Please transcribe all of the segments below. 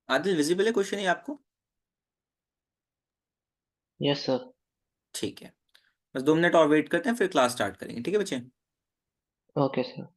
Adil, visible है question ये आपको? Yes sir. ठीक है। बस 2 मिनट और वेट करते हैं, फिर क्लास स्टार्ट करेंगे, ठीक है बच्चे? Okay sir.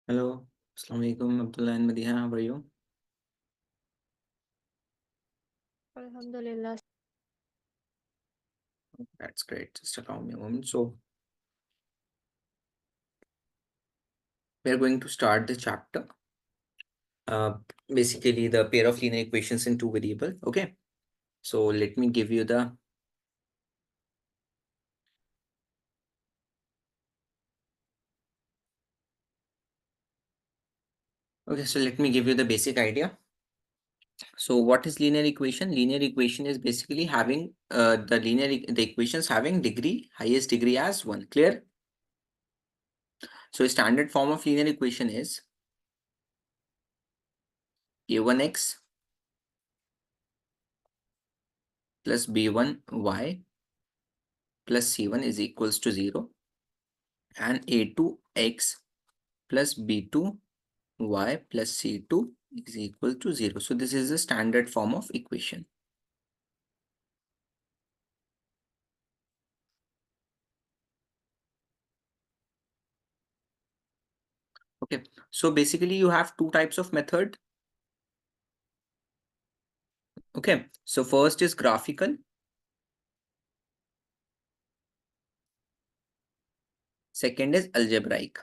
Hello, Assalamu alaikum, Abdullah and Madiha. How are you? Alhamdulillah. That's great. Just allow me a moment. So, we are going to start the chapter. Uh, Basically, the pair of linear equations in two variable. Okay. So, let me give you the. Okay, so let me give you the basic idea. So, what is linear equation? Linear equation is basically having the equations having highest degree as 1. Clear? So, a standard form of linear equation is a1x plus b1y plus c1 is equals to 0, and a2x plus b2y plus c2 is equal to 0. So this is the standard form of equation. Okay, so basically you have two types of method. Okay, so first is graphical, second is algebraic.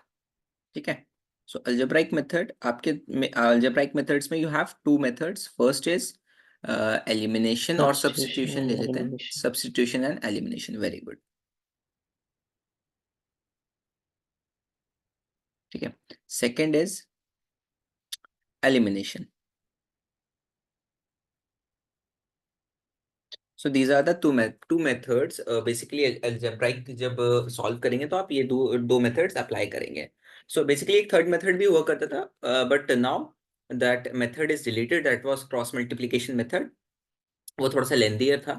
ठीक है, so algebraic method आपके algebraic methods में you have two methods. First is elimination और Substitution substitution and ले लेते हैं. elimination. Substitution and elimination. Very good. ठीक है, second is elimination. So these are the two methods. Basically algebraic जब solve करेंगे तो आप ये दो methods apply करेंगे. So basically एक third method भी हुआ करता था, but now that method is deleted. That was cross multiplication method. वो थोड़ा सा lengthier था.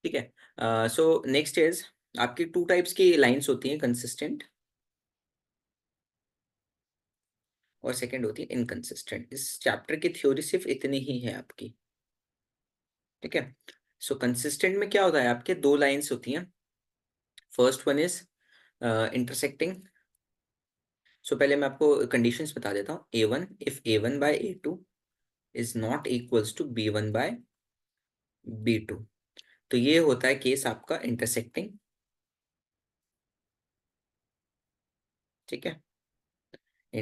ठीक है. So next is आपकी two types की lines होती हैं, consistent और second होती है inconsistent. इस chapter की theory सिर्फ इतनी ही है आपकी. ठीक है. So consistent में क्या होता है, आपके दो lines होती हैं. First one is intersecting. So पहले मैं आपको conditions बता देता हूँ. A1, if A1 by A2 is not equals to B1 by B2, तो ये होता है केस आपका intersecting. ठीक है,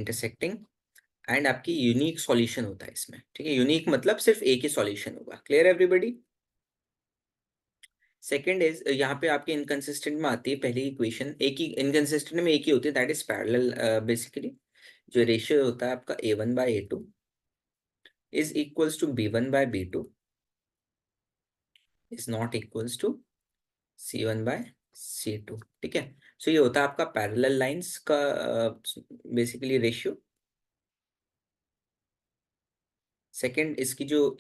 intersecting एंड आपकी यूनिक सॉल्यूशन होता है इसमें. ठीक है, यूनिक मतलब सिर्फ एक ही सॉल्यूशन होगा. Clear everybody? सेकंड इज यहाँ पे आपके इनकंसिस्टेंट में आती है पहली इक्वेशन. एक ही इनकंसिस्टेंट में एक ही होती है, दैट इज पैरेलल. बेसिकली जो रेशियो होता है आपका A1 by A2 is equals to B1 by B2 is not equals to C1 by C2. ठीक है, सो ये होता है आपका पैरेलल लाइंस का बेसिकली रेशियो. सेकंड इसकी जो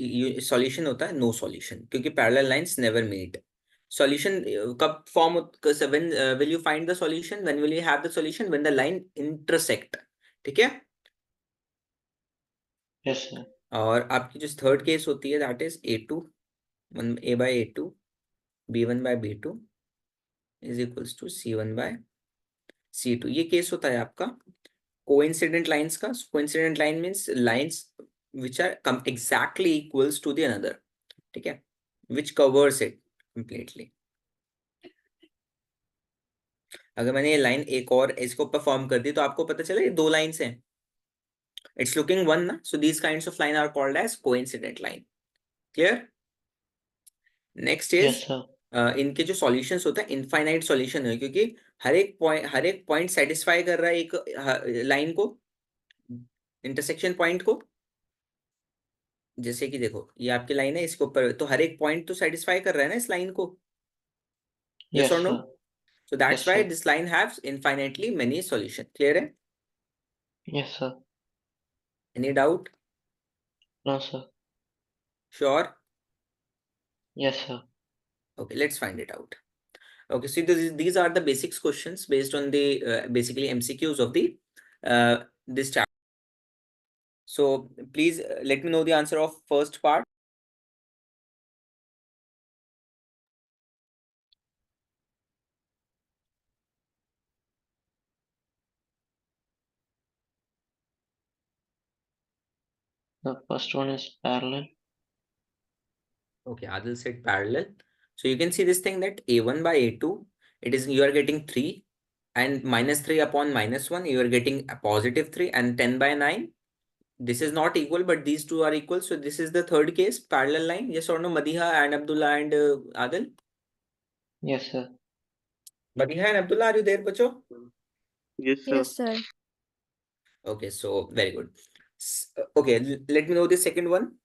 सॉल्यूशन होता है, नो सॉल्यूशन, क्योंकि parallel lines never meet. Solution कब form, when will you find the solution, when will you have the solution, when the line intersect. ठीक है. Yes, sir. और आपकी जो थर्ड केस होती है that is A2, A by A2 B1 by B2 is equals to C1 by C2. ये case होता है आपका कोइंसिडेंट लाइंस का. Coincident line means lines which are exactly equals to the another. ठीक है, which covers it completely. अगर मैंने ये लाइन एक और इसको परफॉर्म कर दी तो आपको पता चला ये दो लाइंस हैं. इट्स लुकिंग वन ना. So these kinds of line are called as coincident line. Clear? Next is Yes, sir. इनके जो सॉल्यूशंस होता है इनफाइनाइट सॉल्यूशन है, क्योंकि हर एक पॉइंट सेटिस्फाई कर रहा है एक लाइन को, इंटरसेक्शन पॉइंट को. जैसे कि देखो ये आपकी लाइन है, इसके ऊपर तो हर एक पॉइंट तो सेटिस्फाई कर रहा है ना इस लाइन को. Yes, यस और no? sir. So that's Yes, why sir. this line has infinitely many solution. Clear है? Yes, sir. Any doubt? No, sir. Sure? Yes, sir. Okay, let's find it out. Okay, so these are the basics questions based on the basically MCQs of the this chapter. So please let me know the answer of first part. The first one is parallel. Okay, Adil said parallel. So you can see this thing that a1 by a2, it is you are getting 3, and minus 3 upon minus 1, you are getting a positive 3, and 10 by 9. This is not equal, but these two are equal. So this is the third case, parallel line. Yes or no, Madiha and Abdullah and Adil? Yes, sir. Madiha and Abdullah, are you there, Bacho? Yes, sir. Yes, sir. Okay, so very good. Okay, let me know the second one.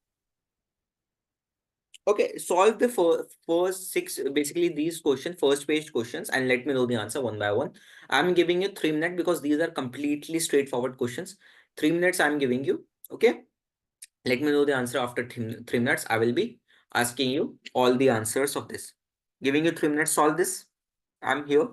Okay, solve the first six, basically these questions, first page questions, and let me know the answer one by one. I'm giving you 3 minutes because these are completely straightforward questions. 3 minutes I'm giving you. Okay, let me know the answer after 3 minutes. I will be asking you all the answers of this. Giving you 3 minutes, solve this. I'm here.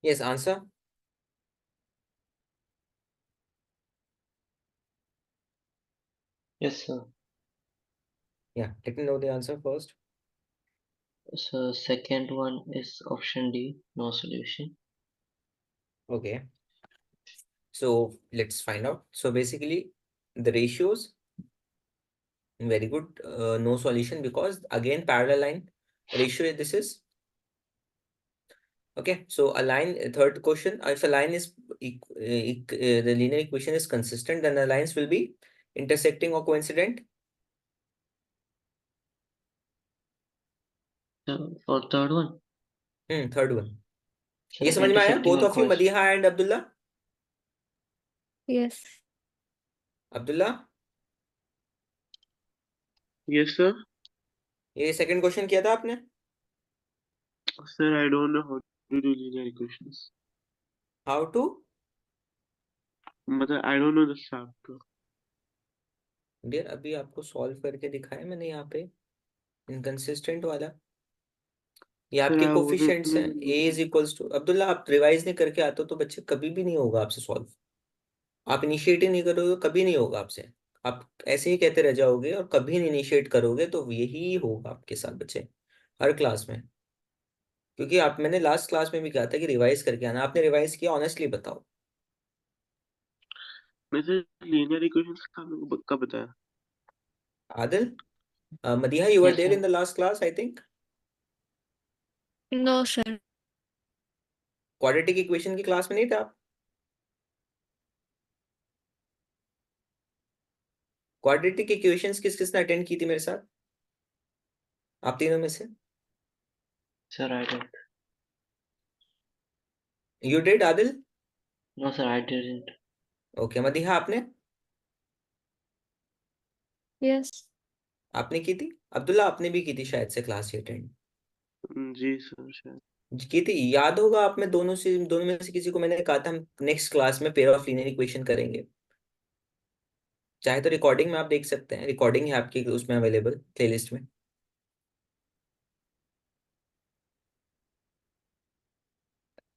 Yes, answer. Yes, sir. Yeah, let me know the answer first. So second one is option D, no solution. Okay, so let's find out. So basically the ratios, very good. No solution because again parallel line ratio this is. Okay, so a line, third question, if a line is the linear equation is consistent, then the lines will be intersecting or coincident. So for third one, third one sir, ये समझ में आया? intersecting both or of you, Madiha and Abdullah. Yes. Abdullah, Yes, sir. ये second question किया था आपने? Sir, I don't know how to do linear equations. How to? मतलब I don't know the chapter. Dear अभी आपको सॉल्व करके दिखाया मैंने यहाँ पे इनकंसिस्टेंट वाला. ये Sir, आपके I wouldn't कोफिशिएंट्स हैं. ए इज इक्वल्स टू, अब्दुल्ला आप रिवाइज नहीं करके आते हो तो बच्चे कभी भी नहीं होगा आपसे सॉल्व. आप इनिशिएट ही नहीं करोगे कभी नहीं होगा आपसे. आप ऐसे ही कहते रह जाओगे और कभी नहीं इनिशिएट करोगे तो यही होगा आपके साथ बच्चे हर क्लास में. क्योंकि आप, मैंने लास्ट क्लास में भी कहा था कि रिवाइज करके आना. आपने रिवाइज किया? ऑनेस्टली बताओ. वैसे linear equations का आपको कब बताया? Adil, Madiha, you were yes there sir, in the last class I think. No, sir. Quadratic equation की क्लास में नहीं था आप? क्वाड्रेटिक इक्वेशंस किस किसने अटेंड की थी मेरे साथ आप तीनों में से? sir, I did. You did Adil? No sir, I didn't. Okay, Madiha आपने? Yes. आपने की थी? अब्दुल्ला आपने भी की थी शायद से क्लास ही अटेंड. जी सर शायद. की थी, याद होगा आप में दोनों में से किसी को मैंने कहा था हम नेक्स्ट क्लास में पेयर ऑफ लीनियर इक्वेशन करेंगे. चाहे तो रिकॉर्डिंग में आप देख सकते हैं, रिकॉर्डिंग है आपकी उसमें अवेलेबल प्लेलिस्ट में.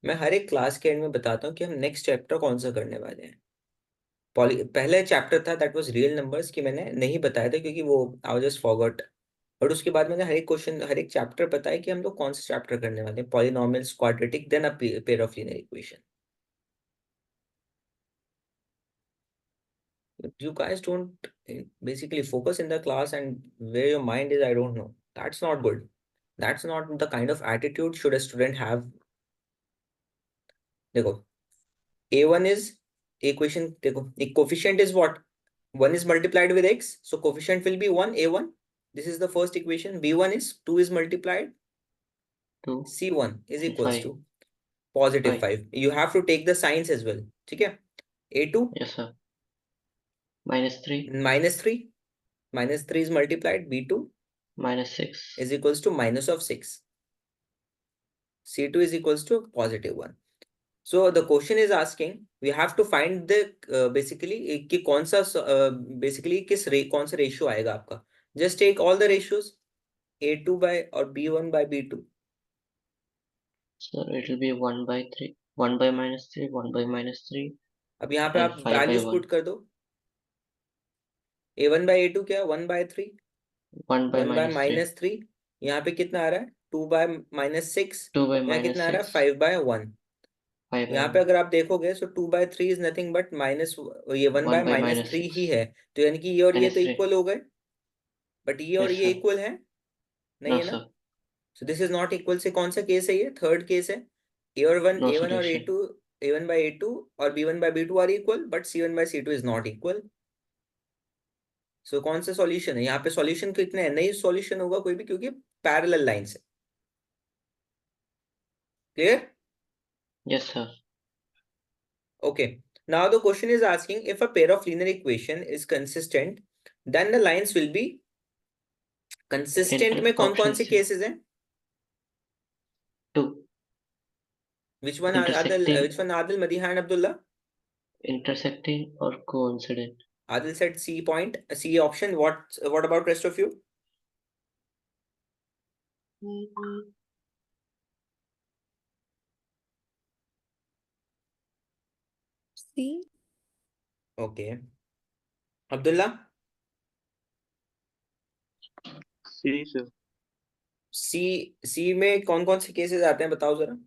मैं हर एक क्लास के एंड में बताता हूँ कि हम नेक्स्ट चैप्टर कौन सा करने वाले हैं. पहले चैप्टर था दैट वाज रियल नंबर्स की, मैंने नहीं बताया था क्योंकि वो आई जस्ट फॉरगॉट. और उसके बाद मैंने हर एक क्वेश्चन हर एक चैप्टर बताया कि हम लोग कौन सा चैप्टर करने वाले हैं. Polynomials, quadratic, then a pair of linear equation. You guys don't basically focus in the class, and where your mind is I don't know. That's not good. That's not the kind of attitude should a student have. देखो, a1 is equation. देखो, एक coefficient is what? 1 is multiplied with x, so coefficient will be 1, a1. This is the first equation. b1 is 2 is multiplied, 2 c1 is and equals 5. to positive 5. 5. You have to take the signs as well. ठीक है? a2 Yes sir. -3. -3, -3 is multiplied, b2 -6. is equals to minus of 6, c2 is equals to +1. So the question is asking, we have to find the basically कि कौन सा basically कौन सा ratio आएगा आपका. Just take all the ratios, a2 by और b1 by b2. Sir, it will be 1/3, 1 by -3, 1 by -3, अब यहाँ पे and आप 5 by वैल्यूज 1. पुट कर दो. a1 by a2 क्या है? 1/3. 1 by 1 by -3. -3. यहाँ पे कितना आ रहा है? 2 by -6. 2 by यहाँ कितना आ रहा है? -6. 5 by 1. 5 by यहाँ पे 1. अगर आप देखोगे तो 2/3 इज नथिंग बट माइनस, ये 1 by 1 by -3 ही -6. है. तो यानी कि ये और ये तो -3. इक्वल हो गए. बट ये और Yes ये sir. इक्वल है नहीं No है ना? sir. So this is not equal. से कौन सा केस है? ये थर्ड केस है. a1 No a1 और solution. a2, a1 by a2 और b1 by b2 are equal but c1 by c2 is not equal. So कौन सा सॉल्यूशन है यहाँ पे? सॉल्यूशन कितने हैं? नहीं सॉल्यूशन होगा कोई भी क्योंकि पैरेलल लाइंस है. Clear? Yes sir. Okay. Now the question is asking if a pair of linear equation is consistent, then the lines will be consistent. में कौन कौन Option से C. cases हैं? 2. Which one Adil? Intersecting, Which one Adil, Madiha and Abdullah? intersecting or coincident. Adil said C point, C option. What about rest of you? C. Okay. Abdullah? C sir. सी में कौन कौन से cases आते हैं बताओ जरा।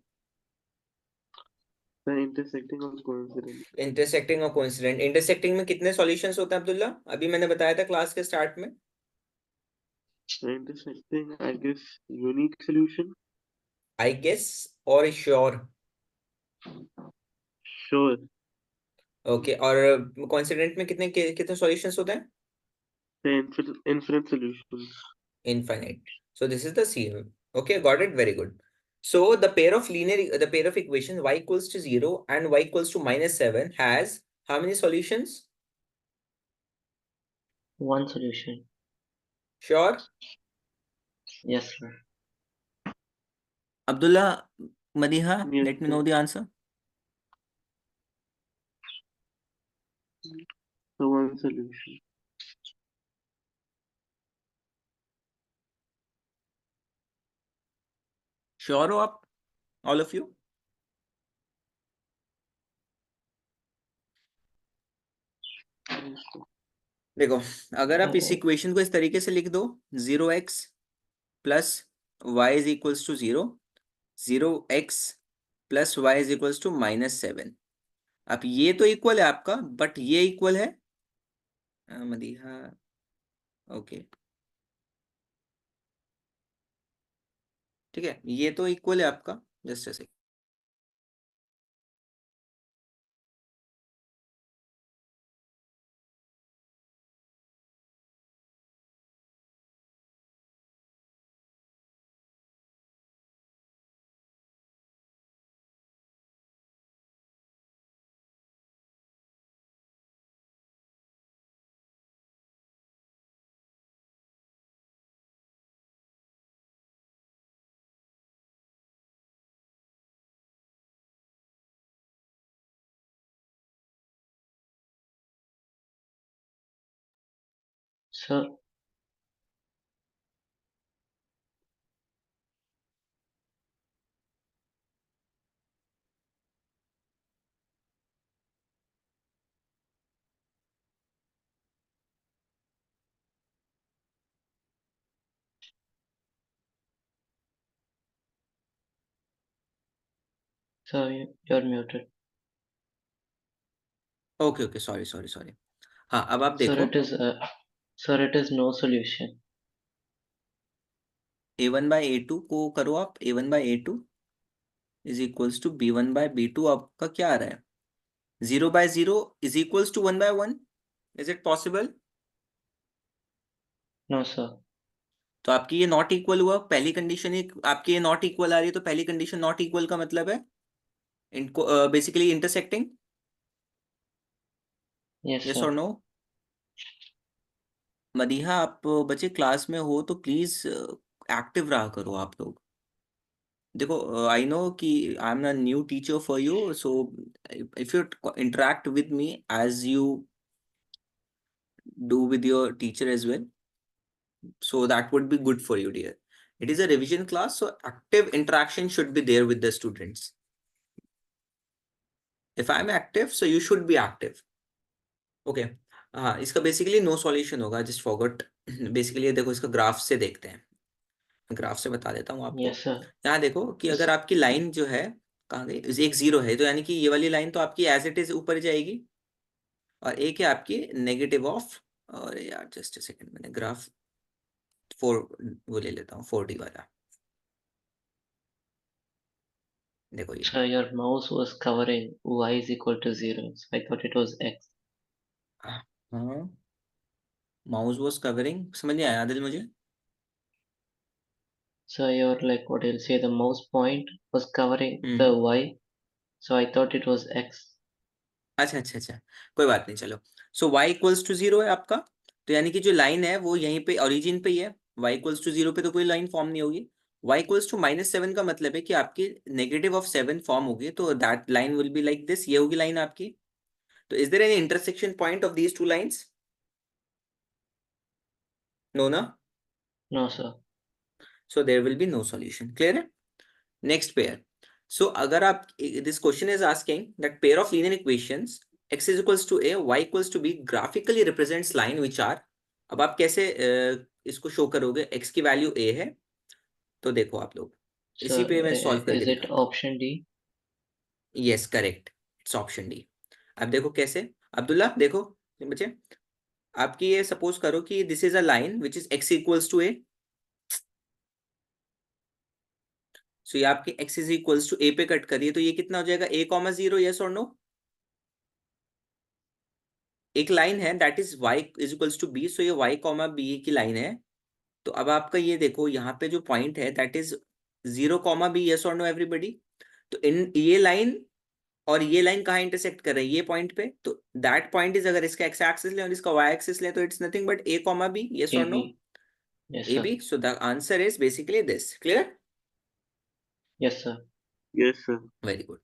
The intersecting or coincident. Intersecting और coincident. Intersecting में कितने सॉल्यूशंस होते हैं अब्दुल्ला? अभी मैंने बताया था क्लास के स्टार्ट में। The intersecting, I guess, unique solution. I guess और श्योर। Sure. ओके, और कोइंसिडेंट में कितने सॉल्यूशंस होते हैं? The infinite solution. Infinite. So this is the C. Okay, got it. Very good. So the pair of equations y equals to 0 and y equals to -7 has how many solutions? One solution. Sure. Yes, sir. Abdullah, Madiha, Yes, let me sir. know the answer. So one solution. Sure हो आप, all of you? Yes, sir. देखो, अगर आप इस Uh, equation को इस तरीके से लिख दो, 0x plus y is equals to 0, 0x plus y is equals to -7। अब ये तो इक्वल है आपका, बट ये इक्वल है मदीहा। ओके, ठीक है, ये तो इक्वल है आपका। जस्ट ऐसे sir, you're muted. Okay okay, sorry sorry sorry. हाँ, अब आप Sir, देखो, sir, it is no solution. a1/a2 को करो आप। a1/a2 is equals to b1/b2। आपका क्या आ रहा है? 0/0 is equals to 1/1। Is it possible? No, sir. तो आपकी ये नॉट इक्वल हुआ। पहली कंडीशन ही आपकी ये नॉट इक्वल आ रही है, तो पहली कंडीशन नॉट इक्वल का मतलब है इनको basically intersecting. Yes, yes sir. और नो? मदीहा, आप बच्चे क्लास में हो तो प्लीज एक्टिव रहा करो आप लोग। देखो, आई नो कि I am a new teacher for you, so if you interact with me as you do with your teacher as well, so that would be good for you, dear. It is a revision class, so active interaction should be there with the students. If I'm active, so you should be active. Okay. हाँ, इसका basically no solution होगा, just forgot. Basically देखो, इसका graph से देखते हैं। Graph से बता देता हूँ आपको। Yes, sir. यहाँ देखो कि अगर S- आपकी लाइन जो है कहाँ गई, एक 0 है, तो यानी कि ये वाली लाइन तो आपकी एज इट इज ऊपर जाएगी, और एक है आपकी नेगेटिव ऑफ, और यार जस्ट अ सेकंड, मैंने ग्राफ 4 वो ले लेता हूँ, 4D वाला। देखो ये Sir, your mouse was covering y is equal to 0, so I thought it was x. हाँ, माउस वॉज कवरिंग, समझ नहीं आया आदिल मुझे। So your, like, what you'll say, the mouse point was covering the hmm, y, so I thought it was x. अच्छा अच्छा अच्छा, कोई बात नहीं, चलो। सो y इक्वल्स टू 0 है आपका, तो यानी कि जो लाइन है वो यहीं पे ओरिजिन पे ही है। y इक्वल्स टू 0 पे तो कोई लाइन फॉर्म नहीं होगी। y इक्वल्स टू -7 का मतलब है कि आपकी नेगेटिव ऑफ 7 फॉर्म होगी, तो that line will be like this, ये होगी लाइन आपकी। तो is there any intersection point of these two lines? No ना? No, sir. So there will be no solution. Clear है? Next pair. सो अगर आप, this question is asking that pair of linear equations x is equals to a, y equals to b graphically represents line which are। अब आप कैसे इसको show करोगे? x की value a है, तो देखो आप लोग इसी Sir, पे मैं सॉल्व करके is it दिखाता हूँ। option D? Yes correct, it's option D. अब देखो कैसे, अब्दुल्ला देखो बच्चे, आपकी ये सपोज करो कि this is a line which is x equals to a, so ये आपकी x is equals to a पे कट करिए, तो ये कितना हो जाएगा a कॉमा 0, यस और नो। एक लाइन है that is y is equals to b, so ये y कॉमा b की लाइन है। तो अब आपका ये देखो यहाँ पे जो पॉइंट है that is 0 comma b, yes और नो एवरीबडी। तो इन ये लाइन और ये लाइन कहाँ इंटरसेक्ट कर रही है, ये पॉइंट पे। तो दैट पॉइंट इज, अगर इसका x एक्सिस ले और इसका y एक्सिस ले, तो it's nothing but a comma b, yes और no. AB. Yes, a sir. b, so the answer is basically this. Clear? Yes, sir. Yes, sir. Very good.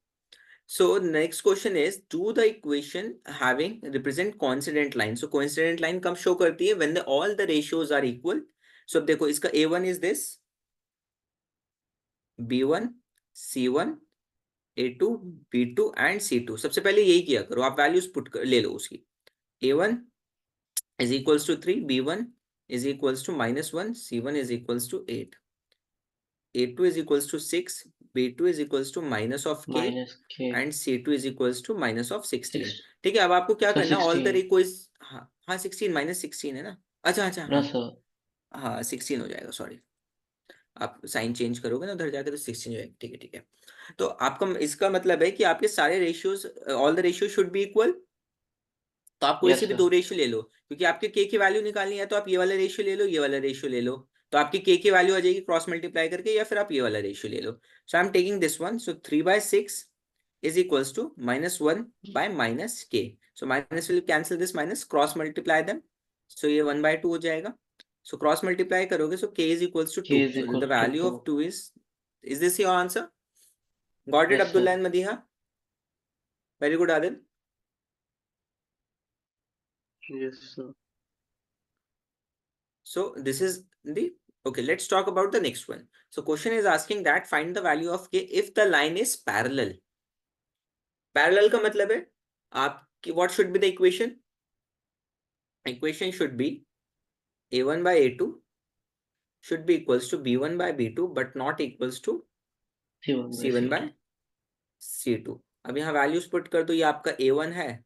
So next question is, do the equation having represent coincident line. So coincident line कब show करती है, when the all the ratios are equal. So अब देखो इसका a1 is this, b1, c1, a2, b2 and c2। सबसे पहले यही किया करो, आप वैल्यूज पुट कर ले लो उसकी। a1 is equals to 3, b1 is equals to -1, c1 is equals to 8, a2 is equals to 6, b2 is equals to minus of k Minus K. and c2 is equals to minus of 16। 6. ठीक है, अब आपको क्या Sir, करना है, all the 16. Request, हाँ 16 minus 16 है ना, अच्छा अच्छा No, हाँ sir. हाँ 16 हो जाएगा, सॉरी। आप साइन चेंज करोगे ना उधर जाके तो 16 हो जाएगा, ठीक है ठीक है। तो आपका इसका मतलब है कि आपके सारे ratios, all the ratio should be equal. तो आप कोई Yes, से भी sir. दो रेशियो ले लो, क्योंकि आपके के की वैल्यू निकालनी है, तो आप ये वाला रेशियो ले लो, ये वाला रेशियो ले लो। तो आपकी के की वैल्यू आ जाएगी क्रॉस मल्टीप्लाई करके, या फिर आप ये वाला रेशियो ले लो। So I am taking this one, so 3/6 is equals to -1 by minus k. So minus will cancel this minus, cross multiply them. So ये 1/2 हो जाएगा। So cross multiply करोगे, so k is equals to 2. K is So the equals to value 2. of 2 is this your answer? Got it, Yes, Abdullah sir. and Madiha? Very good, Adil. Yes, sir. So this is the, okay, let's talk about the next one. So question is asking that find the value of k if the line is parallel. Parallel का मतलब है आपकी, what should be the equation? Equation should be a1 by a2 should be equals to b1 by b2 but not equals to C1 by c1 by C2. c2। अब यहाँ values put कर दो, ये आपका a1 है,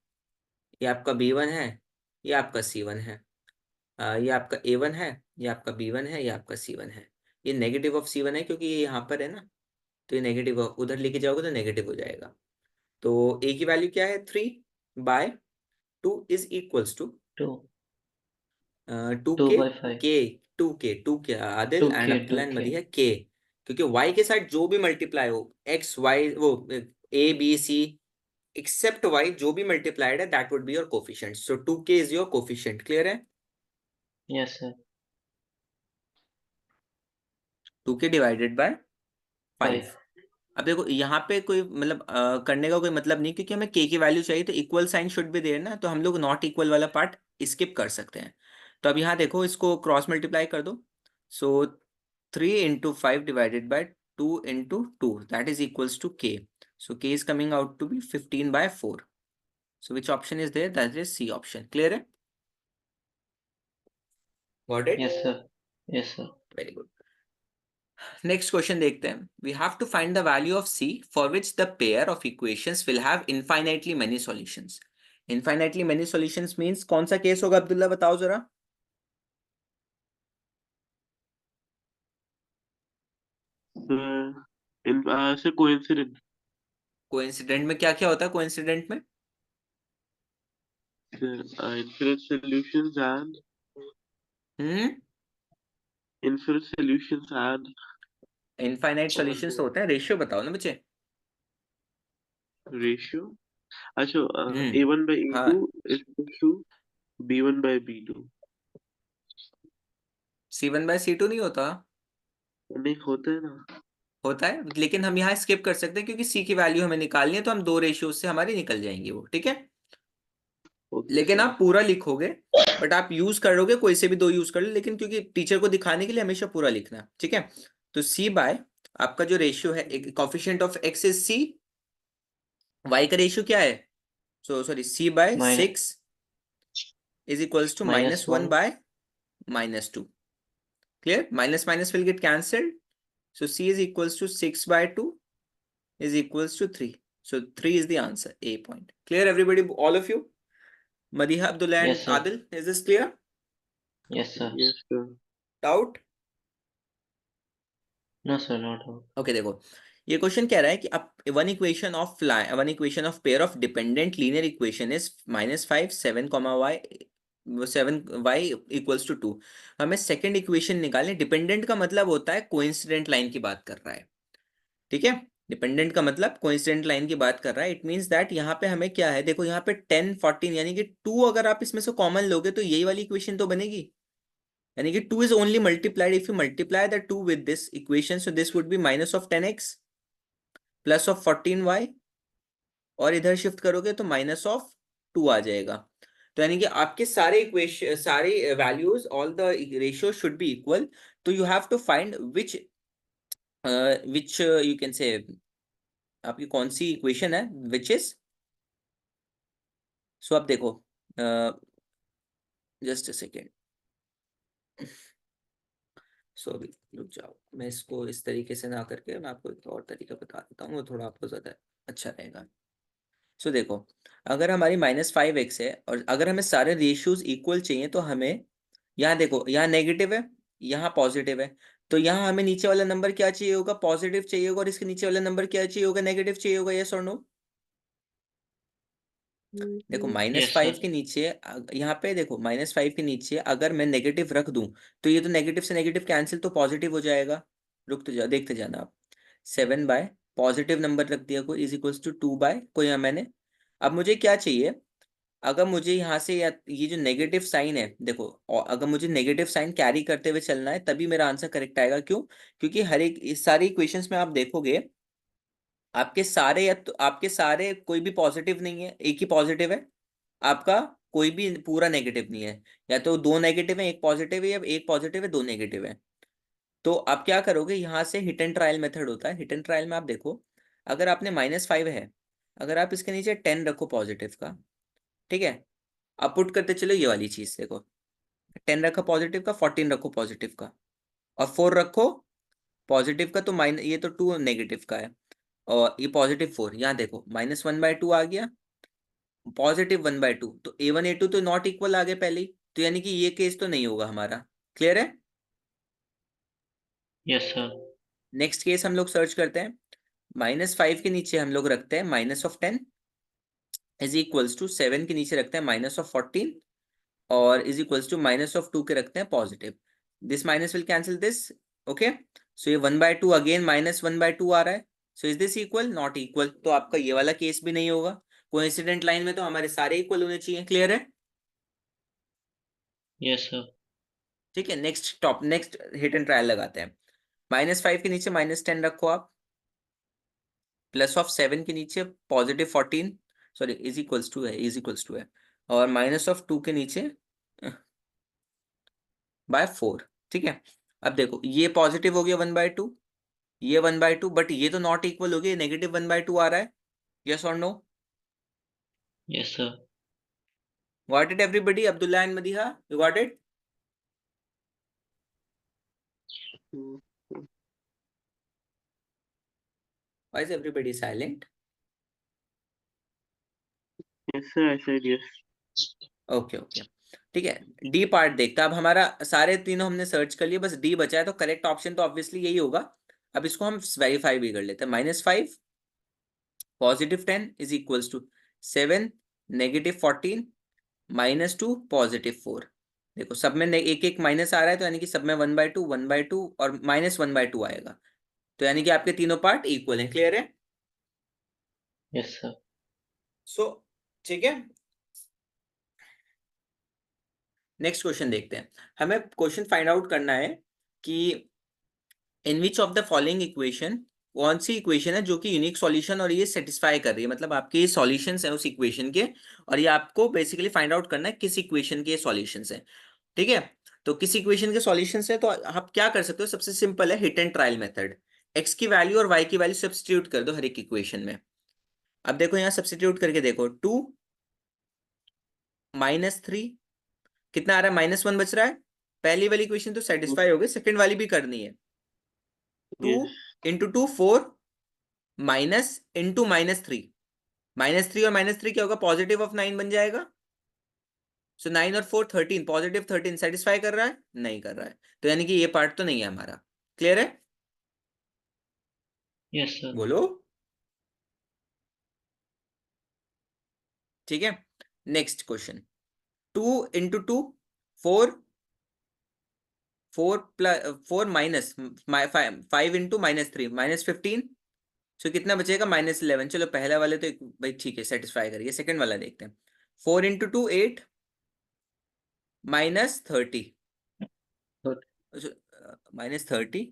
ये आपका b1 है, ये आपका c1 है, ये आपका a1 है, ये आपका b1 है, ये आपका c1 है। ये नेगेटिव ऑफ c1 है क्योंकि ये यहाँ पर है ना, तो ये नेगेटिव उधर लेके जाओगे तो नेगेटिव हो जाएगा। तो a की वैल्यू क्या है, 3/2 is equals to 2. 2k 2 by 5. k 2k Adil and 2K, Abdullah and 2K. Madiha k, क्योंकि y के साथ जो भी मल्टीप्लाई हो, x y वो a b c except y जो भी मल्टीप्लाइड है that would be your coefficient. So 2k is your coefficient. Clear है? Yes, sir. 2k divided by 5। 5. अब देखो यहाँ पे कोई मतलब करने का कोई मतलब नहीं, क्योंकि हमें k की वैल्यू चाहिए, तो equal sign should be there ना, तो हम लोग नॉट इक्वल वाला पार्ट स्किप कर सकते हैं। तो अब यहाँ देखो इसको क्रॉस मल्टीप्लाई कर दो। सो 3 into 5 divided by 2 into 2 that is equals to k. So k is coming out to be 15/4. So which option is there? That is C option. Clear है? Got it? Yes, sir. Yes, sir. Very good. Next question देखते हैं. We have to find the value of C for which the pair of equations will have infinitely many solutions. Infinitely many solutions means कौन सा case होगा अब्दुल्ला, बताओ जरा. Sir, coincident. Coincident में क्या क्या होता है कोइंसिडेंट में? Sir, infinite solutions and infinite solutions and infinite solutions होते हैं, रेशियो बताओ ना बच्चे. ratio. अच्छा, हम्म a1 by हाँ a2 is equal to b1 by b2. C1/C2 नहीं होता. नहीं होता है ना. होता है, लेकिन हम यहाँ स्किप कर सकते हैं क्योंकि सी की वैल्यू हमें निकालनी है, तो हम दो रेशियो से हमारी निकल जाएंगी वो, ठीक है. Okay, लेकिन sir. आप पूरा लिखोगे, बट आप यूज करोगे कोई से भी दो यूज कर लो, लेकिन क्योंकि टीचर को दिखाने के लिए हमेशा पूरा लिखना है, ठीक है. तो सी बाय आपका जो रेशियो है, coefficient of x is c, y का रेशियो क्या है, so sorry c by Minus 6 is equals to -1 1. By -2. Clear? Minus minus will get cancelled, So C is equals to 6 by 2 is equals to 3. So 3 is the answer, A point. Clear everybody, all of you? Madiha, Abdullah and Yes, sir. Adil, is this clear? Yes, sir. Yes, sir. Doubt? No, sir, not out. Okay, देखो ये question कह रहा है कि अब one equation of pair of dependent linear equation is -5 7 y 7 y equals to 2। हमें second equation निकालने। Dependent का मतलब होता है कोइंसिडेंट लाइन की बात कर रहा है, ठीक है। डिपेंडेंट का मतलब कोइंसिडेंट लाइन की बात कर रहा है। इट मींस दैट यहाँ पे हमें क्या है, देखो यहाँ पे 10 14 यानी कि 2 अगर आप इसमें से कॉमन लोगे तो यही वाली इक्वेशन तो बनेगी, यानी कि 2 is only multiplied if you multiply the 2 with this equation, so this would be minus of 10x plus of 14y और इधर शिफ्ट करोगे तो माइनस ऑफ 2 आ जाएगा। तो यानी कि आपके सारे इक्वेशन, सारे values, all the ratio should be equal. तो you have to find which you can say आपकी कौन सी इक्वेशन है विच इज। सो अब देखो जस्ट अ सेकेंड, सो अभी रुक जाओ, मैं इसको इस तरीके से ना करके मैं आपको एक और तरीका बता देता हूँ, वो थोड़ा आपको ज़्यादा अच्छा रहेगा। सो देखो अगर हमारी -5x है और अगर हमें सारे रेशियोज इक्वल चाहिए तो हमें यहाँ देखो, यहाँ नेगेटिव है, यहाँ पॉजिटिव है, तो यहाँ हमें नीचे वाला नंबर क्या चाहिए होगा, पॉजिटिव चाहिए होगा, और इसके नीचे वाला नंबर क्या चाहिए होगा, नेगेटिव चाहिए होगा। यस और नो? देखो Yes, -5 sir. के नीचे यहाँ पे देखो -5 के नीचे अगर मैं नेगेटिव रख दूं तो ये तो नेगेटिव से नेगेटिव कैंसिल, तो पॉजिटिव हो जाएगा। रुकते जाओ, देखते जाना आप। 7 बाय पॉजिटिव नंबर रख दिया कोई इज इक्वल्स टू 2 बाय कोई, यहाँ मैंने। अब मुझे क्या चाहिए, अगर मुझे यहाँ से ये जो नेगेटिव साइन है देखो, और अगर मुझे नेगेटिव साइन कैरी करते हुए चलना है तभी मेरा आंसर करेक्ट आएगा। क्यों? क्योंकि हर एक इस सारी इक्वेशंस में आप देखोगे आपके सारे या तो आपके सारे कोई भी पॉजिटिव नहीं है, एक ही पॉजिटिव है आपका, कोई भी पूरा नेगेटिव नहीं है। या तो दो नेगेटिव है एक पॉजिटिव है, या एक पॉजिटिव है दो नेगेटिव है। तो आप क्या करोगे, यहाँ से हिट एंड ट्रायल मेथड होता है। हिट एंड ट्रायल में आप देखो, अगर आपने -5 है, अगर आप इसके नीचे 10 रखो पॉजिटिव का, ठीक है, अब पुट करते चलो ये वाली चीज देखो, 10 रखो पॉजिटिव का, 14 रखो पॉजिटिव का, और 4 रखो पॉजिटिव का, तो माइनस ये तो 2 नेगेटिव का है, और ये पॉजिटिव 4, यहाँ देखो -1/2 आ गया, +1/2, तो a1 a2 तो नॉट इक्वल आ गए पहले ही, तो यानी कि ये केस तो नहीं होगा हमारा। क्लियर है? Yes, sir. नेक्स्ट केस हम लोग सर्च करते हैं। -5 के नीचे हम लोग रखते हैं -10 इज इक्वल्स टू 7 के नीचे रखते हैं -14 और इज इक्वल्स टू -2 के रखते हैं positive. This minus will cancel this. Okay, so ये 1/2 अगेन -1/2 आ रहा है। So is this equal? Not equal, तो आपका ये वाला केस भी नहीं होगा। कोइंसिडेंट लाइन में तो हमारे सारे इक्वल होने चाहिए। क्लियर है? Yes, sir. ठीक है, नेक्स्ट हिट एंड ट्रायल लगाते हैं। -5 के नीचे -10 रखो आप, प्लस ऑफ 7 के नीचे +14, सॉरी इज इक्वल्स टू है, इज इक्वल्स टू है, और -2 के नीचे /4। ठीक है, अब देखो ये पॉजिटिव हो गया 1/2, ये 1/2, बट ये तो नॉट इक्वल हो गया, नेगेटिव 1/2 आ रहा है। यस और no? Yes, sir. Got it everybody? Abdullah and Madiha, you got it? Mm. Why is everybody silent? Yes, sir. I said yes. Okay okay, ठीक है। डी पार्ट देखता, अब हमारा सारे तीनों हमने सर्च कर लिए, बस डी बचा है, तो करेक्ट ऑप्शन तो ऑब्वियसली यही होगा। अब इसको हम वेरीफाई भी कर लेते हैं। -5 +10 इज इक्वल्स टू 7 -14 -2 +4। देखो सब में एक एक माइनस आ रहा है, तो यानी कि सब में 1/2 1/2 और -1/2 आएगा, तो यानी कि आपके तीनों पार्ट इक्वल हैं। क्लियर है? Yes, sir. सो ठीक है, नेक्स्ट क्वेश्चन देखते हैं। हमें क्वेश्चन फाइंड आउट करना है कि in which of the following equation, कौन सी इक्वेशन है जो कि यूनिक सॉल्यूशन और ये सेटिस्फाई कर रही है, मतलब आपके ये सॉल्यूशंस हैं उस इक्वेशन के, और ये आपको बेसिकली फाइंड आउट करना है किस इक्वेशन के सॉल्यूशंस हैं। ठीक है, तो किस इक्वेशन के सॉल्यूशंस है, तो आप क्या कर सकते हो, सबसे सिंपल है hit and trial method. X की वैल्यू और वाई की वैल्यू सब्स्टिट्यूट कर दो हर एक इक्वेशन में। अब देखो यहाँ सब्स्टिट्यूट करके देखो, 2 -3 कितना आ रहा है, -1 बच रहा है। पहली वाली इक्वेशन तो सेटिस्फाई हो गई, सेकंड वाली भी करनी है। 2 Yes. इंटू 2 4 माइनस इंटू -3 -3 और -3 क्या होगा पॉजिटिव ऑफ 9 बन जाएगा। सो 9 और 4 13 पॉजिटिव 13 सेटिस्फाई कर रहा है नहीं कर रहा है तो यानी कि ये पार्ट तो नहीं है हमारा। क्लियर है Yes, sir. बोलो। ठीक है next question 2 into 2 4 4 minus 5 into -3 -15 सो कितना बचेगा -11। चलो पहला वाले तो भाई ठीक है सेटिस्फाई करिए सेकंड वाला देखते हैं 4 into 2 8 -30 -30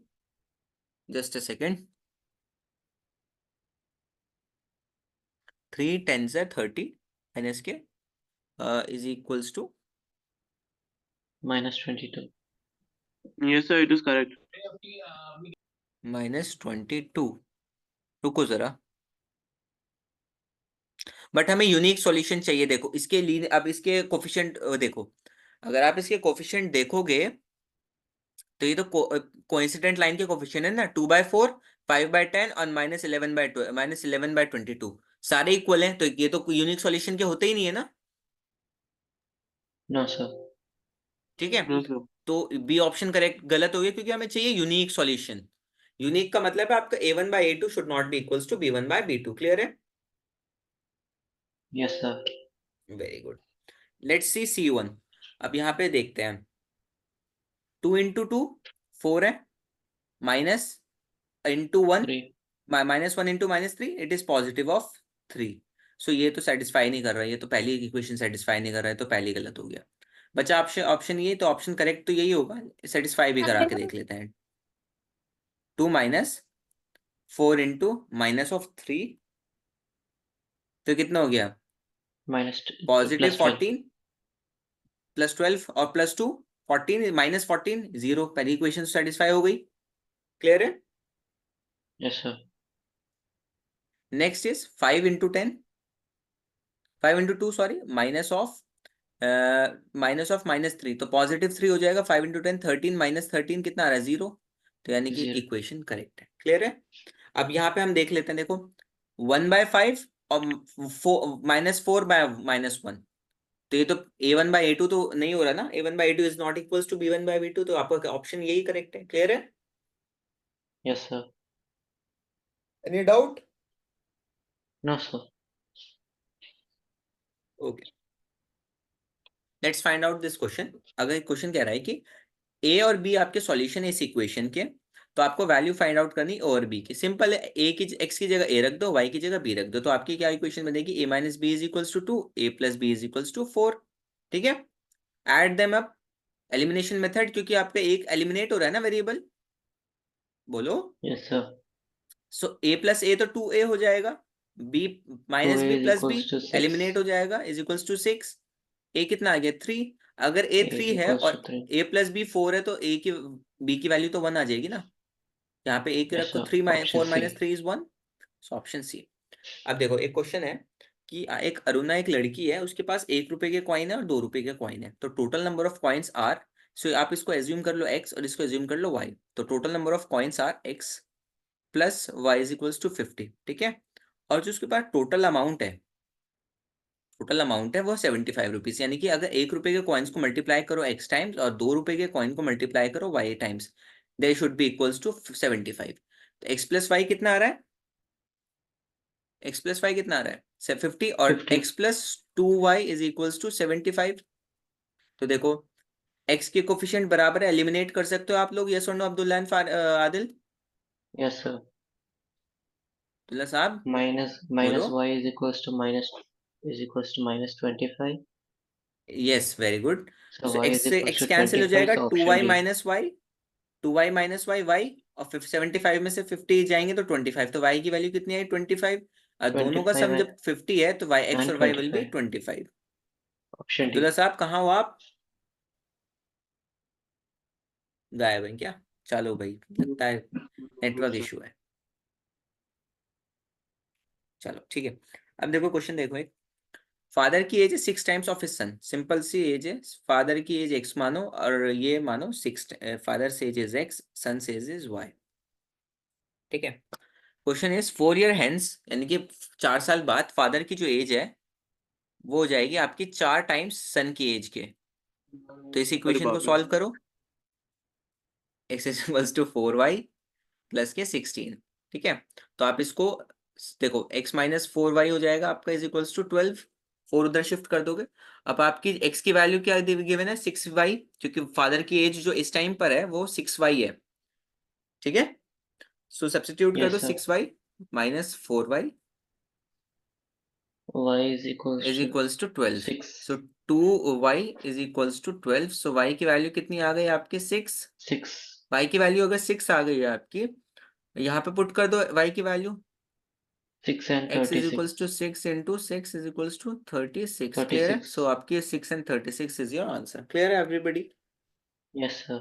just a second 3 10s are 30 minus के is equals to -22. Yes, sir, it is correct. -22। रुको जरा बट हमें यूनिक सॉल्यूशन चाहिए। देखो इसके लिए अब इसके कोफिशिएंट देखो अगर आप इसके कोफिशिएंट देखोगे तो ये तो कोइंसिडेंट लाइन के कोफिशिएंट है ना 2/4 5/10 और -11/22 सारे इक्वल हैं तो ये तो यूनिक सॉल्यूशन के होते ही नहीं है ना। No, sir. ठीक है No, sir. तो बी ऑप्शन करेक्ट गलत हो गया क्योंकि हमें चाहिए यूनिक सॉल्यूशन। यूनिक का मतलब है आपका a1/a2 should not be equals to b1/b2। Clear है Yes, sir. Very good let's see C1। अब यहाँ पे देखते हैं 2 इंटू 2 4 है minus into 1 3. -1 into -3 it is positive of 3। सो ये तो सेटिस्फाई नहीं कर रहा है ये तो पहली इक्वेशन सेटिस्फाई नहीं कर रहा है तो पहली गलत हो गया। बचा ऑप्शन ऑप्शन ये तो ऑप्शन करेक्ट तो यही होगा सेटिस्फाई भी करा के देख लेते हैं 2 -4 इंटू -3 तो कितना हो गया पॉजिटिव +12. 14 +12 और +2 14 -14 0 पहली इक्वेशन सेटिस्फाई हो गई। क्लियर है Yes, sir. Next is 5 into 10 5 into 2 sorry -3 तो पॉजिटिव 3 हो जाएगा 5 इंटू 10 13 -13 कितना आ रहा है 0 तो यानी कि 0. इक्वेशन करेक्ट है। क्लियर है अब यहाँ पे हम देख लेते हैं देखो 1/5 और -4/-1 तो ये तो a1/a2 तो नहीं हो रहा ना a1/a2 is not equals to b1/b2 तो आपका ऑप्शन यही करेक्ट है। क्लियर है Yes, sir. Any doubt No, sir. Okay let's find out this question. अगर क्वेश्चन कह रहा है कि ए और बी आपके सॉल्यूशन है इस इक्वेशन के तो आपको वैल्यू फाइंड आउट करनी ए और बी की। सिंपल है ए की एक्स की जगह ए रख दो वाई की जगह बी रख दो तो आपकी क्या इक्वेशन बनेगी a minus b is equals to 2 a plus b is equals to 4। ठीक है add them up elimination method क्योंकि आपका एक एलिमिनेट हो रहा है ना वेरिएबल बोलो। Yes, sir. So a plus a तो 2a हो जाएगा b minus 2a b is plus b equals to 6. Eliminate हो जाएगा इज इक्वल्स टू 6। a कितना आ गया 3 अगर a A 3 is है equals और to 3. a प्लस बी 4 है तो a की b की वैल्यू तो 1 आ जाएगी ना। यहाँ पे एक Yes, रखो sir. 4 Option minus C. 3 is 1 so option C. अब देखो एक क्वेश्चन है कि एक अरुणा एक लड़की है उसके पास 1 रुपए के कॉइन है और 2 रुपए के कॉइन है तो total number of coins are so आप इसको एज्यूम कर लो x और इसको एज्यूम कर लो y तो total number of coins are x plus y is equals to 50। ठीक है और जो उसके पास टोटल अमाउंट है वो 75 रुपीज यानी कि अगर 1 रुपए के कॉइन्स को मल्टीप्लाई करो x टाइम्स और 2 रुपए के कॉइन को मल्टीप्लाई करो y times they should be equals to 75। तो x प्लस वाई कितना आ रहा है x प्लस वाई कितना आ रहा है 50 और 50. x plus 2y is equals to 75। तो देखो x के कोफिशिएंट बराबर है एलिमिनेट कर सकते हो आप लोग यस और no Abdullah and Adil. Yes, sir. Abdullah साहब Minus बोलो y is equals to -25. Yes very good. So so y x is से equals x to कैंसिल हो 25. जाएगा So 2y option D. Minus y 2y minus y y और 75 में से 50 जाएंगे तो 25 तो y की वैल्यू कितनी आई 25 और दोनों का 25 सम जब 50 है तो y x and और y will be 25. 25। Option D. Abdullah साहब कहाँ हो आप गायब हैं क्या चलो भाई लगता है नेटवर्क sir. इशू है। चलो ठीक है अब देखो क्वेश्चन देखो एक फादर की एज है 6 times of his son simple सी एज है फादर की एज x मानो और ये मानो 6 फादर से एज इज x सन से एज इज y। ठीक है। क्वेश्चन इज 4 ईयर हेंस, यानी कि 4 साल बाद फादर की जो एज है वो हो जाएगी आपकी 4 टाइम्स सन की एज के। तो इस अरे इक्वेशन को बाप रे। सॉल्व करो। x is equals to 4y plus के 16। ठीक है, तो आप इसको देखो, x माइनस 4y हो जाएगा आपका इज इक्वल्स टू 12। 4 उधर शिफ्ट कर दोगे। अब आपकी x की वैल्यू क्या गिवन है, 6y, क्योंकि फादर की एज जो इस टाइम पर है वो 6y है। ठीक है, सो सब्स्टिट्यूट कर दो, Yes, sir. 6y minus 4y Y is equals is to equals to 12। 6. So 2y is equals to 12। So y की वैल्यू कितनी आ गई आपकी, 6। 6. y की वैल्यू अगर 6 आ गई है आपकी, यहाँ पे पुट कर दो y की value. 6 and x is 36. Equals to 6 into 6 is equals to 36। Clear है, 36. सो आपकी 6 and 36 is your answer. Clear है everybody? Yes, sir.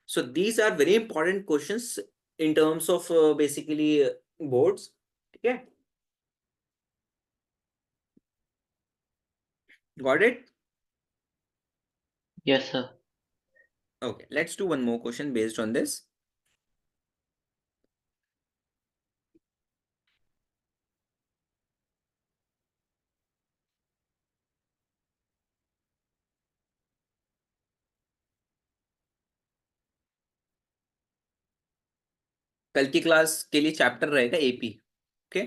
So these are very important questions in terms of basically boards. ठीक है, got it? Yes, sir. Okay, let's do one more question based on this. कल की class के लिए chapter रहेगा AP. Okay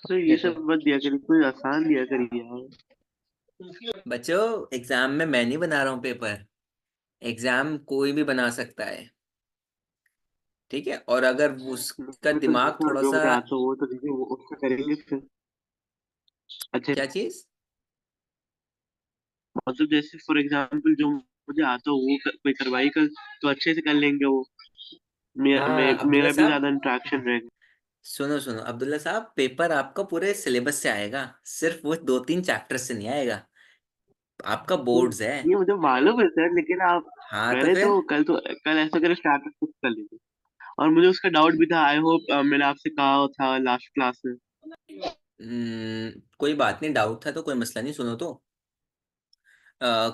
तो ये Yes, sir. सब मत दिया करिए, कोई आसान दिया करिए यार। बच्चों, एग्जाम में मैं नहीं बना रहा हूँ पेपर, एग्जाम कोई भी बना सकता है। ठीक है, और अगर उसका वो तो दिमाग देखो, थोड़ा जो सा, मुझे आता हो वो तो देखिए, वो उसका करेंगे फिर। अच्छा, क्या चीज? मतलब जैसे फॉर एग्जांपल जो मुझे आता हो वो कोई करवाई कर तो अच्छे से कर लेंगे वो। हाँ अब्दुल्ला मेरा भी साहब, ज्यादा इंट्रैक्शन रहेगा। सुनो सुनो अब्दुल्ला साहब, पेपर आपका पूरे सिलेबस से आएगा, सिर्फ वो 2-3 चैप्टर से नहीं आएगा। आपका बोर्ड्स है। ये मुझे मालूम है सर, लेकिन आप हाँ तो करे फिर तो कल ऐसा करे स्टार्टर कुछ कर लेंगे। और मुझे उसका डाउट भी था, आई होप मैंने आपसे कहा था लास्ट क्लास में। कोई बात नहीं, डाउट था तो कोई मसला नहीं। सुनो तो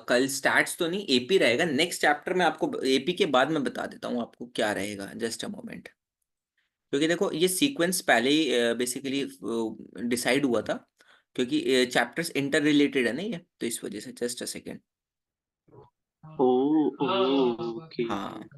कल स्टैट्स तो नहीं, एपी रहेगा। नेक्स्ट चैप्टर में आपको एपी के बाद मैं बता देता हूँ आपको क्या रहेगा, जस्ट अ मोमेंट। क्योंकि देखो ये सीक्वेंस पहले ही बेसिकली डिसाइड हुआ था, क्योंकि चैप्टर्स इंटर रिलेटेड है ना ये, तो इस वजह से। Just a second. Oh okay. हाँ,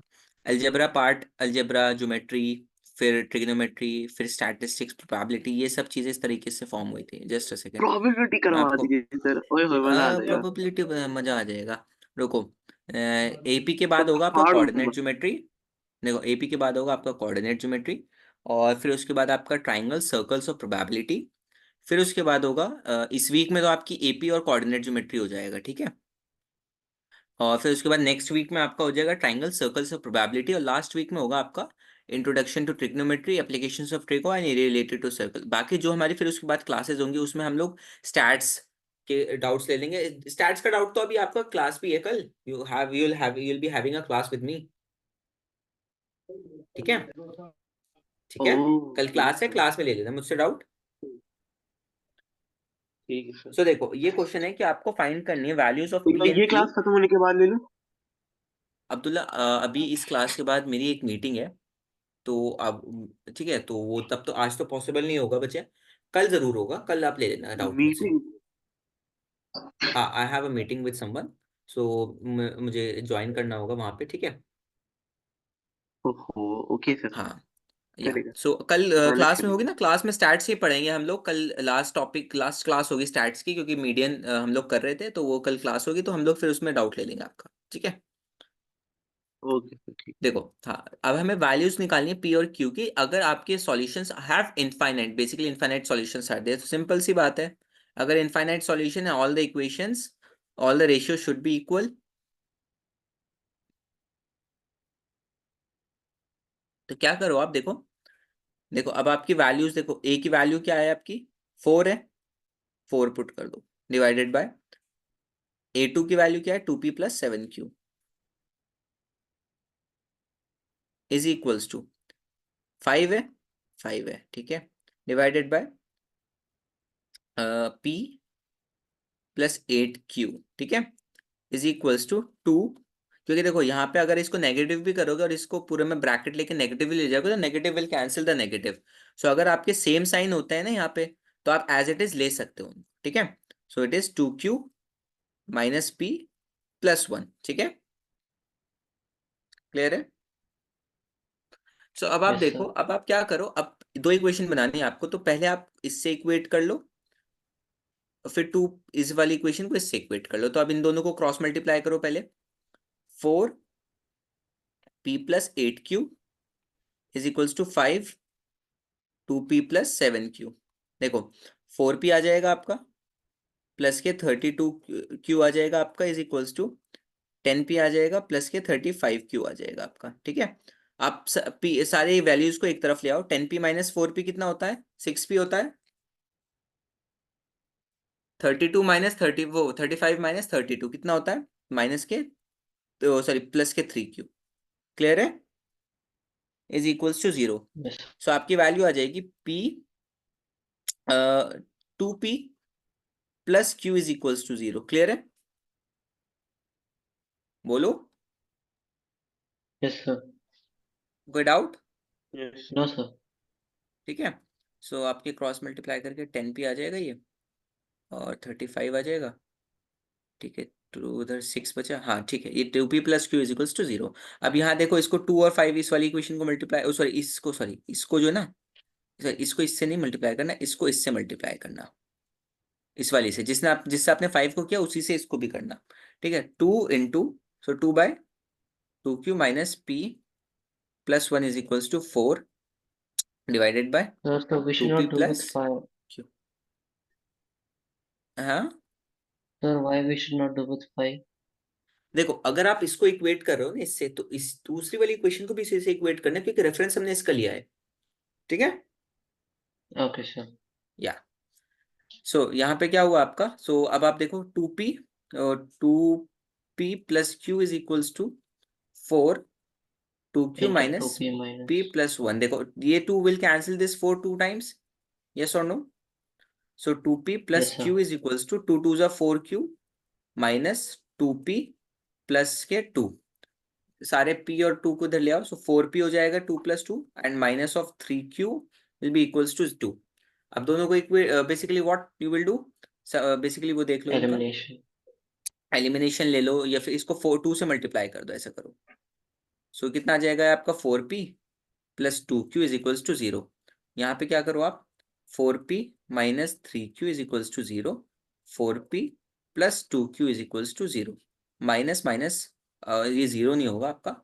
अलजेब्रा पार्ट, अलजेब्रा, ज्योमेट्री, फिर ट्रिग्नोमेट्री, फिर स्टैटिस्टिक्स, प्रोबेबिलिटी, ये सब चीजें इस तरीके से फॉर्म हुई थी। जस्ट अ सेकेंड, प्रोबेबिलिटी मैं करवा आपको दीजिए सर, ओए होए मजा आ जाएगा। प्रोबेबिलिटी मजा आ जाएगा। रुको, एपी के बाद सब होगा आपका फाड़ कोऑर्डिनेट दूंगा। ज्योमेट्री। देखो, एपी के बाद होगा आपका कोऑर्डिनेट ज्योमेट्री, और फिर उसके बाद आपका ट्राइंगल, सर्कल्स और प्रोबेबिलिटी। फिर उसके बाद होगा इस वीक में तो आपकी एपी और कोऑर्डिनेट ज्योमेट्री हो जाएगा। ठीक है, और फिर उसके बाद नेक्स्ट वीक में आपका हो जाएगा ट्राइंगल, सर्कल्स और प्रोबेबिलिटी, और लास्ट वीक में होगा आपका introduction to trigonometry, applications of trigo and area related to circle. बाकी जो हमारी फिर उसके बाद क्लासेस होंगी उसमें हम लोग स्टैट्स के डाउट्स ले लेंगे। स्टैट्स का डाउट तो अभी आपका क्लास भी है कल, you'll be having a class with me। ठीक है, ठीक ओ है, कल ठीक क्लास है, है। क्लास में ले लेना मुझसे डाउट। ठीक है सर। सो देखो, ये क्वेश्चन है कि आपको फाइंड करनी है वैल्यूज ऑफ तो पी मैं एंड ये क्यू। क्लास खत्म होने के बाद ले लूं? अब्दुल्ला, अभी इस क्लास के बाद मेरी एक मीटिंग है, तो अब ठीक है, तो वो तब तो आज तो पॉसिबल नहीं होगा बच्चे, कल जरूर होगा। कल आप ले लेना डाउट मुझसे। मीटिंग? हाँ, I have a meeting with someone, so मुझे ज्वाइन करना होगा वहाँ पे। ठीक है, ओहो, ओके सर। हाँ या चलेगा। सो कल मैनेज क्लास कर में होगी लेंगे। ना, क्लास में स्टैट्स ही पढ़ेंगे हम लोग कल। लास्ट टॉपिक, लास्ट क्लास होगी स्टैट्स की, क्योंकि मीडियन हम लोग कर रहे थे, तो वो कल क्लास होगी, तो हम लोग फिर उसमें डाउट ले लेंगे आपका। ठीक है, ओके सर, ठीक। देखो, हाँ, अब हमें वैल्यूज निकालनी है पी और क्यू की। अगर आपके solutions have infinite, basically infinite solutions are there, तो सिंपल सी बात है, अगर इनफाइनाइट सॉल्यूशन है, all the equations, all the ratio should be equal. तो क्या करो आप, देखो देखो, अब आपकी वैल्यूज देखो, ए की वैल्यू क्या है आपकी, 4 है, 4 पुट कर दो, डिवाइडेड बाय A2 की वैल्यू क्या है, 2p plus 7q is equals to 5 है, 5 है, ठीक है, divided by p plus 8q। ठीक है, इज इक्वल्स टू 2, क्योंकि देखो यहाँ पे अगर इसको नेगेटिव भी करोगे और इसको पूरे में ब्रैकेट लेके नेगेटिव भी ले जाओगे तो negative will cancel the negative. So अगर आपके सेम साइन होता है ना यहाँ पे तो आप एज इट इज ले सकते हो, ठीक है। So it is 2q minus p plus 1, ठीक है, क्लियर है। सो अब आप Yes, देखो, sir. अब आप क्या करो, अब दो इक्वेशन बनानी है आपको, तो पहले आप इससे इक्वेट कर लो, फिर टू इस वाली इक्वेशन को इससे इक्वेट कर लो। तो अब इन दोनों को क्रॉस मल्टीप्लाई करो पहले। 4p plus 8q is equals to 5 2p plus 7q। देखो 4p आ जाएगा आपका प्लस के 32q आ जाएगा आपका इज इक्वल्स टू 10p आ जाएगा प्लस के 35q आ जाएगा आपका, ठीक है। आप सारे वैल्यूज को एक तरफ ले आओ। 10p माइनस 4p कितना होता है? 6p होता है। 32 माइनस 30 वो 35 माइनस 32 कितना होता है? माइनस के तो सॉरी प्लस के 3q, क्लियर है, is equals to 0। Yes. So आपकी वैल्यू आ जाएगी p 2p plus q is equals to 0, clear है, बोलो Yes, sir. कोई डाउट? Yes. No, sir. ठीक है। सो आपके क्रॉस मल्टीप्लाई करके 10p आ जाएगा ये और 35 आ जाएगा, ठीक है। टू उधर 6 बचा, हाँ ठीक है, ये 2p plus q is equals to 0। अब यहाँ देखो इसको 2 और 5 इस वाली इक्वेशन को मल्टीप्लाई सॉरी इसको जो है ना, इसको इससे नहीं मल्टीप्लाई करना, इसको इससे मल्टीप्लाई करना, इस वाली से जिससे आपने 5 को किया उसी से इसको भी करना, ठीक है। 2 into so 2 by 2q minus p plus 1 is equals to 4 divided by Sir, so we should 2p not do with plus 5. q। हाँ Sir, why we should not do with 5? देखो अगर आप इसको इक्वेट कर रहे हो ना इससे, तो इस दूसरी वाली इक्वेशन को भी इसी से इक्वेट करना है क्योंकि रेफरेंस हमने इसका लिया है, ठीक है। Okay, sir. या सो यहाँ पे क्या हुआ आपका, सो अब आप देखो 2p और 2p plus q is equals to 4 2q Into minus 2p minus. p plus 1। देखो ये 2 will cancel this 4 2 times, yes और no. So 2p plus Yes, sir. q is equals to 2 2 4q minus 2p plus के 2, सारे p और 2 को इधर ले आओ। सो 4p हो जाएगा 2 plus 2 and minus of 3q will be equals to 2। अब दोनों को basically what you will do, basically वो देख लो इनका Elimination. एलिमिनेशन ले लो या फिर इसको 2 से मल्टीप्लाई कर दो, ऐसा करो। सो कितना आ जाएगा आपका 4p plus 2q is equals to 0। यहाँ पे क्या करो आप 4p minus 3q is equals to 0, 4p plus 2q is equals to 0, minus minus ये 0 नहीं होगा आपका,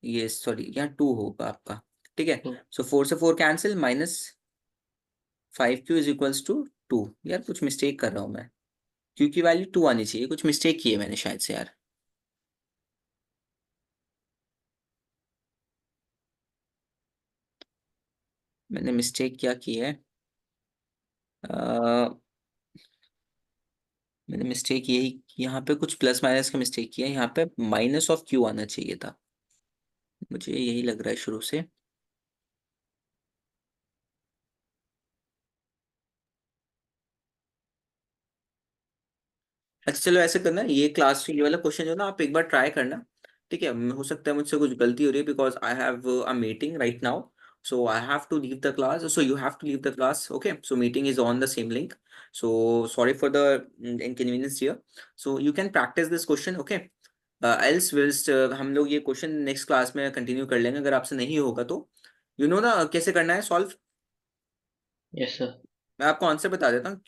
ये सॉरी यहाँ 2 होगा आपका, ठीक है। 2. सो 4 से 4 cancel, minus 5q is equals to 2। यार कुछ मिस्टेक कर रहा हूँ मैं, q की वैल्यू 2 आनी चाहिए, कुछ मिस्टेक की है मैंने शायद से यार। मैंने मिस्टेक क्या की है, मैंने मिस्टेक यही, यहाँ पे कुछ प्लस माइनस का मिस्टेक किया है, यहाँ पे माइनस ऑफ क्यू आना चाहिए था, मुझे यही लग रहा है शुरू से। अच्छा चलो ऐसे करना, ये क्लास ये वाला क्वेश्चन जो ना आप एक बार ट्राई करना, ठीक है। हो सकता है मुझसे कुछ गलती हो रही है because I have a meeting right now, so I have to leave the class, so you have to leave the class, okay, so meeting is on the same link, so sorry for the inconvenience here, so you can practice this question, okay, else हम लोग ये question next class में continue कर लेंगे अगर आपसे नहीं होगा तो, यू नो ना कैसे करना है सॉल्व। Yes, sir. मैं आपको आंसर बता देता हूँ,